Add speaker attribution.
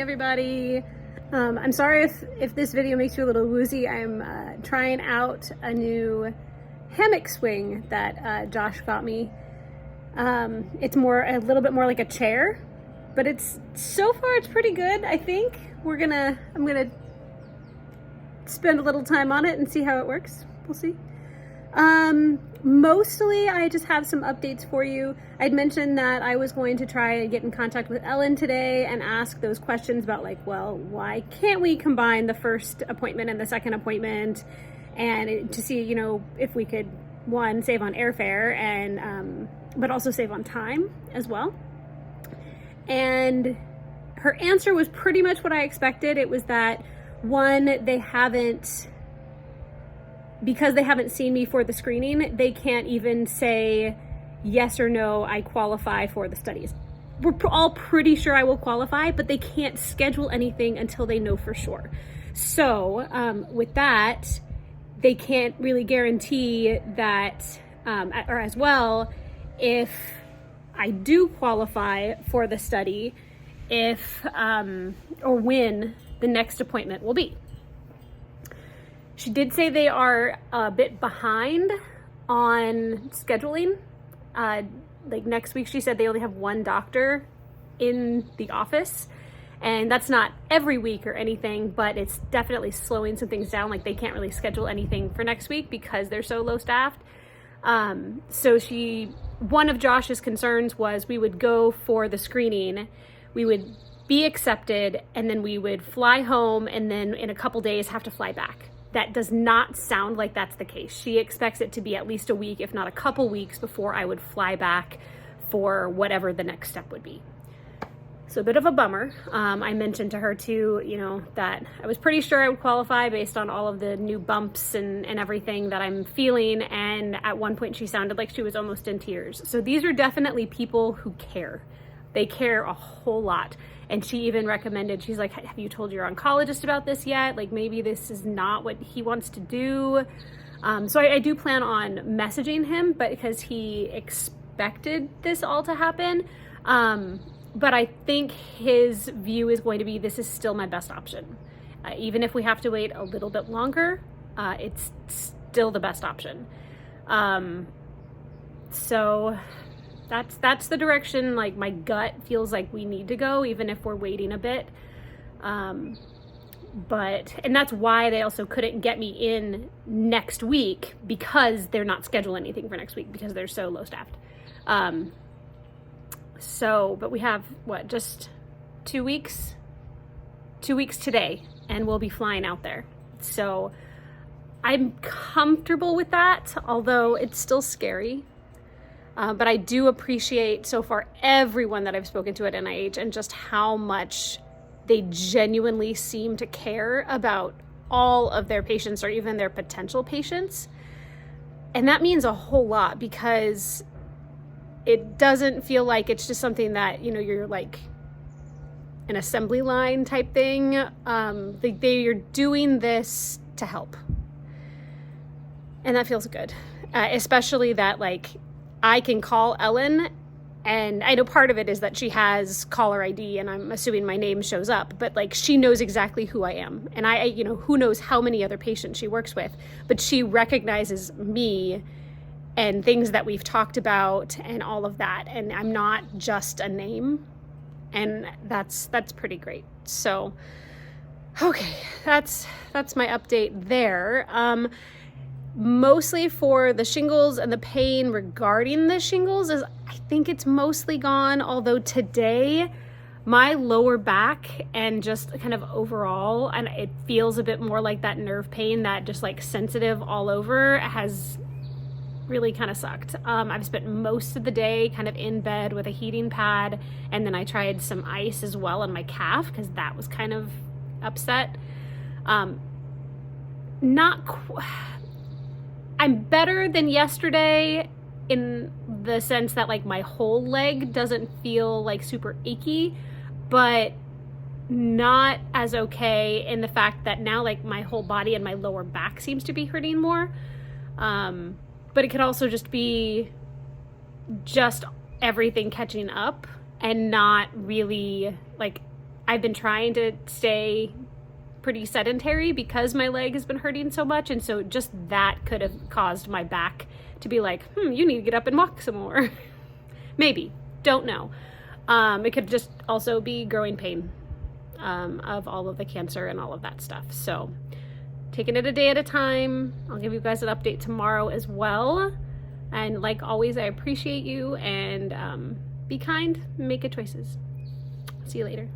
Speaker 1: everybody. I'm sorry if this video makes you a little woozy. I'm trying out a new hammock swing that Josh got me. It's a little bit more like a chair, but so far it's pretty good. I think I'm gonna spend a little time on it and see how it works. We'll see. Mostly I just have some updates for you. I'd mentioned that I was going to try and get in contact with Ellen today and ask those questions about well, why can't we combine the first appointment and the second appointment, and to see, if we could, one, save on airfare and, but also save on time as well. And her answer was pretty much what I expected. It was that, one, because they haven't seen me for the screening, they can't even say yes or no, I qualify for the studies. We're all pretty sure I will qualify, but they can't schedule anything until they know for sure. So with that, they can't really guarantee that, or as well, if I do qualify for the study, or when the next appointment will be. She did say they are a bit behind on scheduling. Next week, she said they only have one doctor in the office. And that's not every week or anything, but it's definitely slowing some things down. They can't really schedule anything for next week because they're so low staffed. So one of Josh's concerns was we would go for the screening, we would be accepted, and then we would fly home, and then in a couple days have to fly back. That does not sound like that's the case. She expects it to be at least a week, if not a couple weeks, before I would fly back for whatever the next step would be. So a bit of a bummer. I mentioned to her too, that I was pretty sure I would qualify based on all of the new bumps and everything that I'm feeling. And at one point she sounded like she was almost in tears. So these are definitely people who care. They care a whole lot. And she even recommended, she's like, have you told your oncologist about this yet? Maybe this is not what he wants to do. So I do plan on messaging him, but because he expected this all to happen. But I think his view is going to be, this is still my best option. Even if we have to wait a little bit longer, it's still the best option. So that's the direction, my gut feels like we need to go, even if we're waiting a bit. And that's why they also couldn't get me in next week, because they're not scheduling anything for next week because they're so low staffed. But we have, just 2 weeks? 2 weeks today, and we'll be flying out there. So I'm comfortable with that, although it's still scary. But I do appreciate so far everyone that I've spoken to at NIH and just how much they genuinely seem to care about all of their patients, or even their potential patients. And that means a whole lot, because it doesn't feel like it's just something that, you're an assembly line type thing. You're doing this to help. And that feels good. Especially that, I can call Ellen, and I know part of it is that she has caller ID, and I'm assuming my name shows up, but she knows exactly who I am. And I who knows how many other patients she works with, but she recognizes me and things that we've talked about and all of that. And I'm not just a name, and that's pretty great. So, okay, that's my update there. Mostly for the shingles and the pain regarding the shingles I think it's mostly gone. Although today my lower back and just kind of overall, and it feels a bit more like that nerve pain, that just sensitive all over, has really kind of sucked. I've spent most of the day kind of in bed with a heating pad, and then I tried some ice as well on my calf because that was kind of upset. I'm better than yesterday in the sense that my whole leg doesn't feel super achy, but not as okay in the fact that now my whole body and my lower back seems to be hurting more. But it could also just be everything catching up, and not really I've been trying to stay pretty sedentary because my leg has been hurting so much, and so just that could have caused my back to be like, you need to get up and walk some more. Maybe, don't know. It could just also be growing pain of all of the cancer and all of that stuff. So taking it a day at a time. I'll give you guys an update tomorrow as well. And like always, I appreciate you, and be kind, make good choices. See you later.